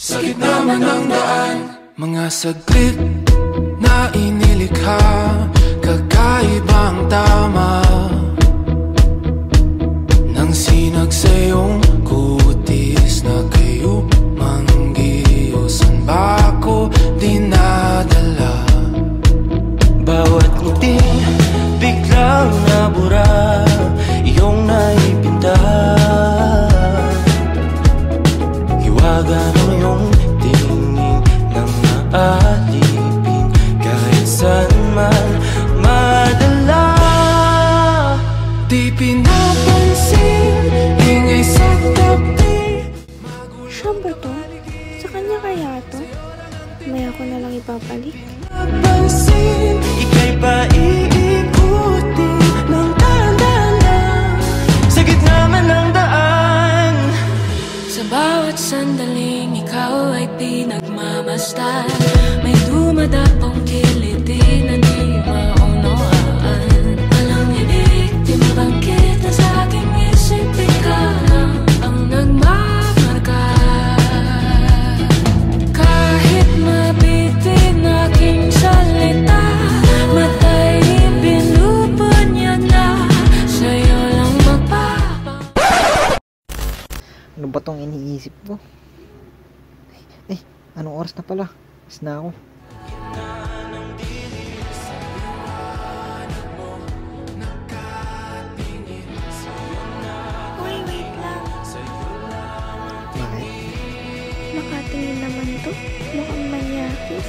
Sa gitna man ng daan, mga saglit na inilikha, kakaibang tama nang sinag sa iyong kutis na kayo manggiyosan ba ako dinadala? Bawat ngiti biglang nabura, iyong naipinta. Hiwaga mo yung tingin ng maalipin, kahit saan man madala. Di pinapansin, ingay sa tabi. Siya ba to? Sa kanya kaya to? May ako na lang ipapalik. Pansin, Ika'y paiikutin ng dahan-dahan sa gitna man ng daan. Sa bawat sandaling ikaw ay pinagmamasdan, may dumadapong kiliti na di maunawaan. Walang ibig, di mabangkit na sa aking isip, ikaw lang ang nagmamarka. Kahit mabitin aking salita, matay binubunyag na, sa'yo lang Ano ba tong iniisip ko? Eh, anong oras na pala? Is na ako. Uy, wait lang. Bakit? Makatingin naman to. Mukhang manyakis.